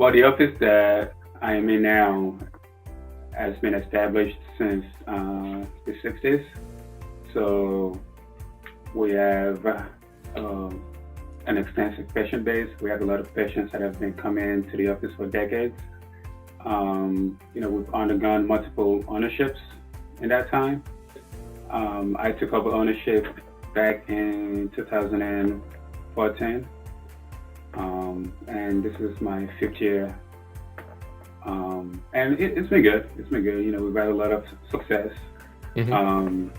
Well, the office that I am in now has been established since the 60s. So we have an extensive patient base. We have a lot of patients that have been coming to the office for decades. We've undergone multiple ownerships in that time. I took over ownership back in 2014, and this is my fifth year. And it's been good. It's been good. We've had a lot of success. Mm-hmm.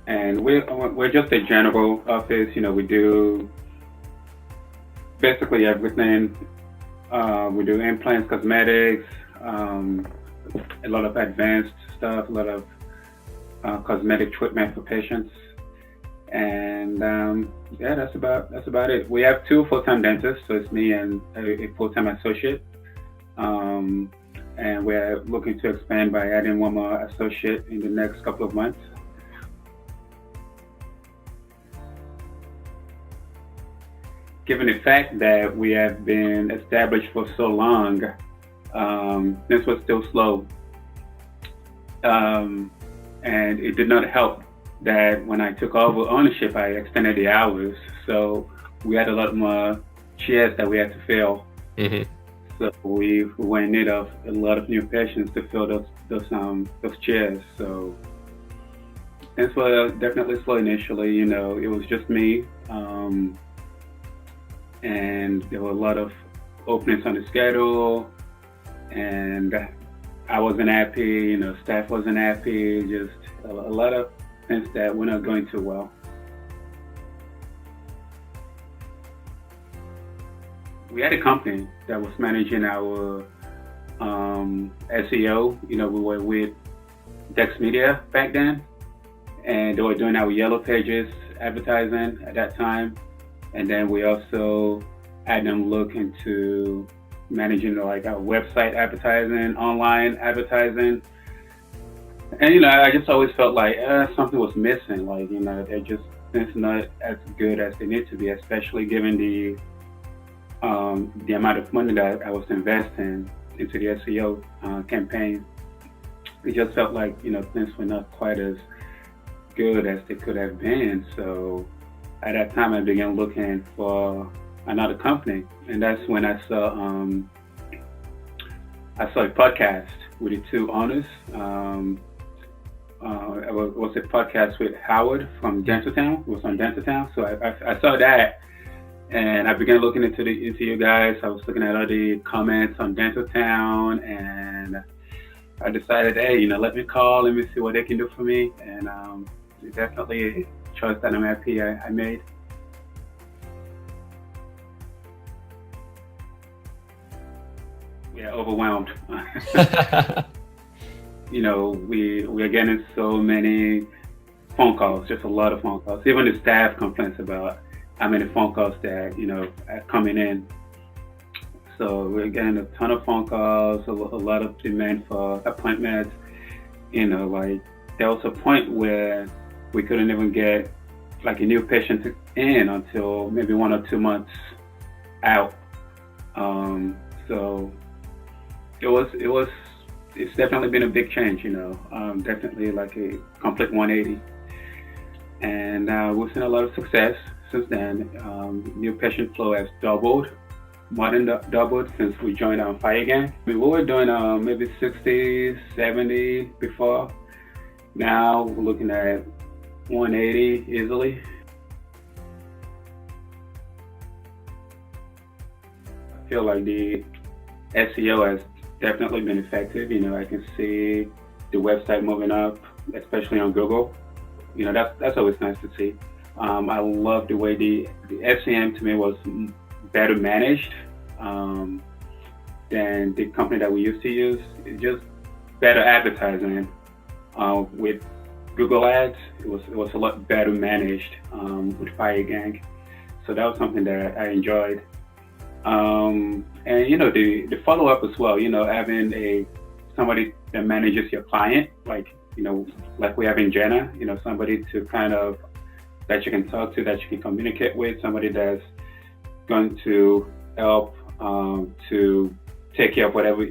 And we're just a general office. We do basically everything. We do implants, cosmetics, a lot of advanced stuff, a lot of cosmetic treatment for patients, and that's about it. We have two full-time dentists, so it's me and a full-time associate, and we're looking to expand by adding one more associate in the next couple of months. Given the fact that we have been established for so long, this was still slow. And it did not help that when I took over ownership, I extended the hours. So we had a lot more chairs that we had to fill. Mm-hmm. So we were in need of a lot of new patients to fill those chairs. So this was definitely slow initially. It was just me. And there were a lot of openings on the schedule, and I wasn't happy, staff wasn't happy, just a lot of things that were not going too well. We had a company that was managing our SEO. We were with Dex Media back then, and they were doing our Yellow Pages advertising at that time. And then we also had them look into managing our website advertising, online advertising. And I just always felt like something was missing. They're just it's not as good as they need to be, especially given the amount of money that I was investing into the SEO campaign. It just felt like things were not quite as good as they could have been. So at that time, I began looking for another company, and that's when I saw a podcast with the two owners. It was a podcast with Howard from Dentaltown. It was on Dentaltown, so I saw that, and I began looking into you guys. I was looking at all the comments on Dentaltown, and I decided, hey, let me call, let me see what they can do for me, and definitely choice that I'm happy I made. We are overwhelmed. We are getting so many phone calls, just a lot of phone calls. Even the staff complains about how many phone calls that are coming in. So we're getting a ton of phone calls, a lot of demand for appointments. There was a point where we couldn't even get a new patient in until maybe 1 or 2 months out. So it's definitely been a big change, definitely like a complete 180. And we've seen a lot of success since then. New patient flow has doubled, more than doubled since we joined Firegang. We were doing maybe 60, 70 before. Now we're looking at 180 easily. I feel like the SEO has definitely been effective. I can see the website moving up, especially on Google. That's always nice to see. I love the way the SEM to me was better managed than the company that we used to use. It's just better advertising. With Google Ads, it was a lot better managed with Firegang. So that was something that I enjoyed. And the follow-up as well, having somebody that manages your client, like we have in Jenna, somebody to kind of that you can talk to, that you can communicate with, somebody that's going to help to take care of whatever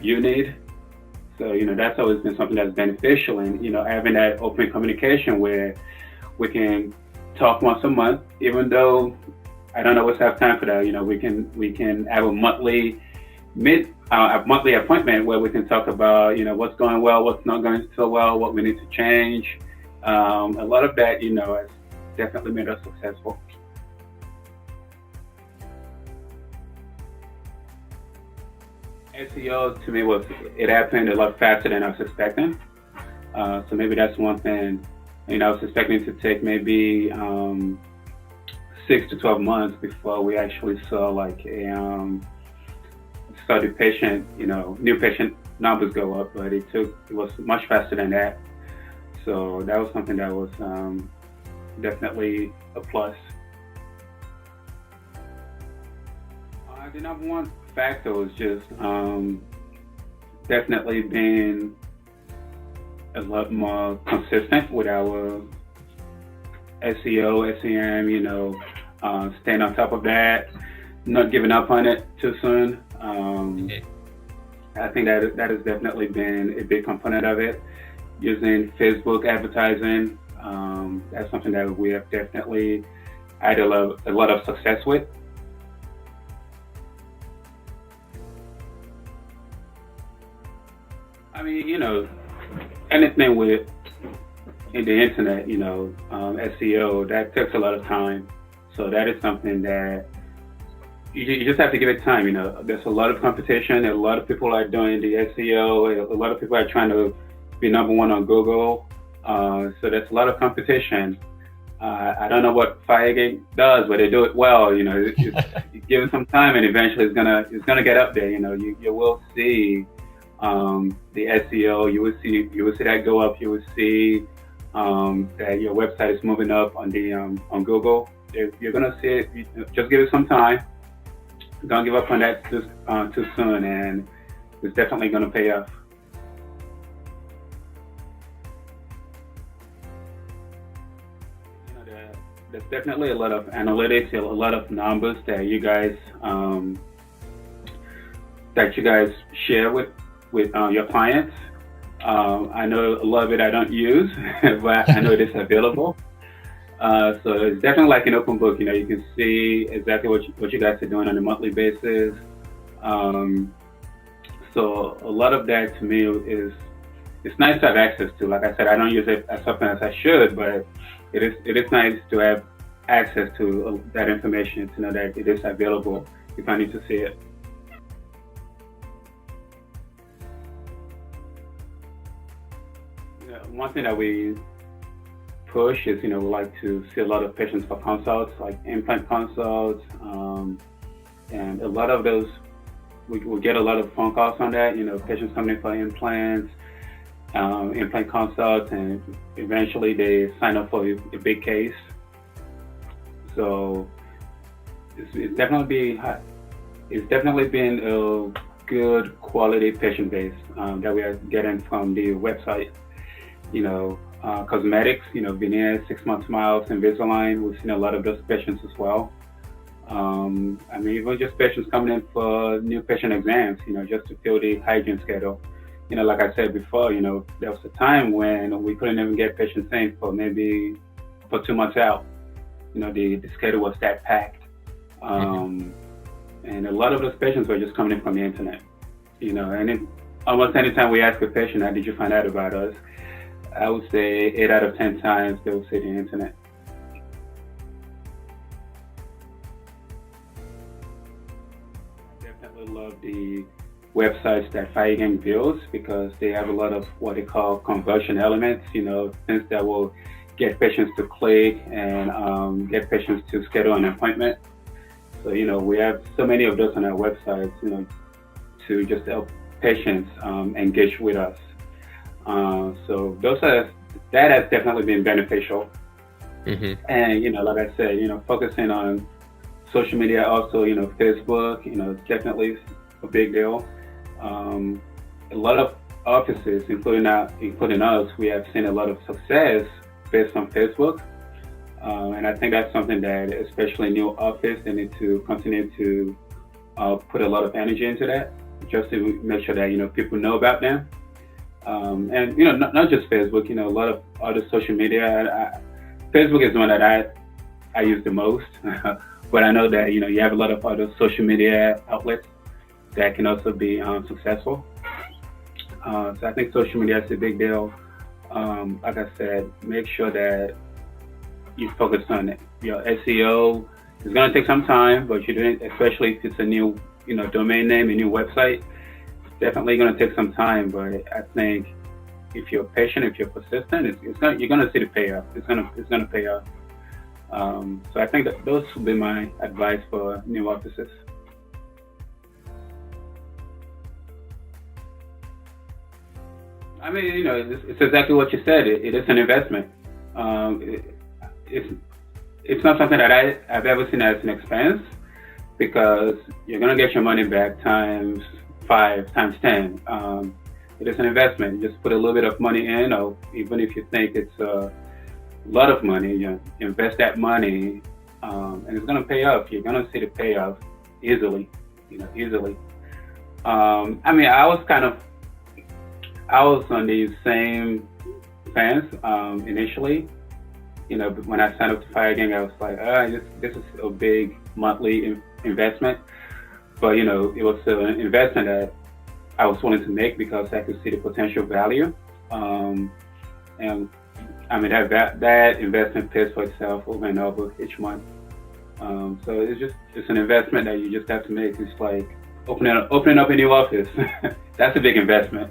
you need. So, that's always been something that's beneficial, and, having that open communication where we can talk once a month, even though I don't always have time for that. We can have a monthly appointment where we can talk about, what's going well, what's not going so well, what we need to change. A lot of that, has definitely made us successful. SEO to me it happened a lot faster than I was expecting. So maybe that's one thing. I was expecting to take maybe 6 to 12 months before we actually saw like saw the patient, new patient numbers go up, but it was much faster than that. So that was something that was definitely a plus. The number one factor was just definitely being a lot more consistent with our SEO, SEM, staying on top of that, not giving up on it too soon. I think that has definitely been a big component of it. Using Facebook advertising, that's something that we have definitely had a lot of success with. I mean, anything with in the internet, SEO, that takes a lot of time. So that is something that you just have to give it time. There's a lot of competition. A lot of people are doing the SEO. A lot of people are trying to be number one on Google. So there's a lot of competition. I don't know what Firegang does, but they do it well. You give it some time, and eventually it's gonna get up there. You will see the SEO. You will see that go up. You will see that your website is moving up on the on Google. You're gonna see it. Just give it some time. Don't give up on that too soon, and it's definitely gonna pay off. There's definitely a lot of analytics, a lot of numbers that you guys share with your clients. I know a lot of it I don't use, but I know it is available. So it's definitely like an open book. You can see exactly what you guys are doing on a monthly basis. So a lot of that to me it's nice to have access to. Like I said, I don't use it as often as I should, but it is nice to have access to that information, to know that it is available if I need to see it. One thing that we push is, we like to see a lot of patients for consults, like implant consults, and a lot of those, we get a lot of phone calls on that, patients coming in for implants, implant consults, and eventually they sign up for a big case. So it's definitely been a good quality patient base that we are getting from the website. Cosmetics, veneers, 6-month smiles, Invisalign. We've seen a lot of those patients as well. Even just patients coming in for new patient exams, just to fill the hygiene schedule. Like I said before, there was a time when we couldn't even get patients in for 2 months out. The schedule was that packed. And a lot of those patients were just coming in from the internet. And almost anytime we ask a patient, how did you find out about us? I would say 8 out of 10 times they will say the internet. I definitely love the websites that Firegang builds because they have a lot of what they call conversion elements, things that will get patients to click and get patients to schedule an appointment. So, we have so many of those on our websites, to just help patients engage with us. So that has definitely been beneficial. Mm-hmm. And, like I said, focusing on social media also, Facebook, it's definitely a big deal. A lot of offices, including us, we have seen a lot of success based on Facebook. And I think that's something that, especially new office, they need to continue to put a lot of energy into that, just to make sure that people know about them. And not just Facebook, a lot of other social media. Facebook is the one that I use the most, but I know that you have a lot of other social media outlets that can also be successful. So I think social media is a big deal. Like I said, make sure that you focus on it. Your SEO is going to take some time, but you're doing it, especially if it's a new domain name, a new website. It's definitely going to take some time, but I think if you're patient, if you're persistent, you're going to see the payoff. It's going to pay off. So I think that those would be my advice for new offices. I mean, it's exactly what you said. It is an investment. It's it's not something that I've ever seen as an expense, because you're gonna get your money back times 5, times 10. It is an investment. You just put a little bit of money in, or even if you think it's a lot of money, you invest that money, and it's gonna pay off. You're gonna see the payoff easily, easily. I mean, I was on the same fence initially. When I signed up to Firegang, I was like, this is a big monthly investment. But, it was an investment that I was willing to make because I could see the potential value. And I mean, that investment pays for itself over and over each month. So it's an investment that you just have to make. It's like opening up a new office. That's a big investment.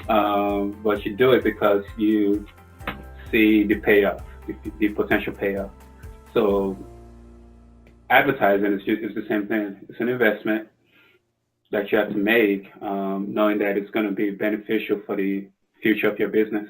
But you do it because you see the payoff, the potential payoff. So advertising is the same thing. It's an investment that you have to make, knowing that it's going to be beneficial for the future of your business.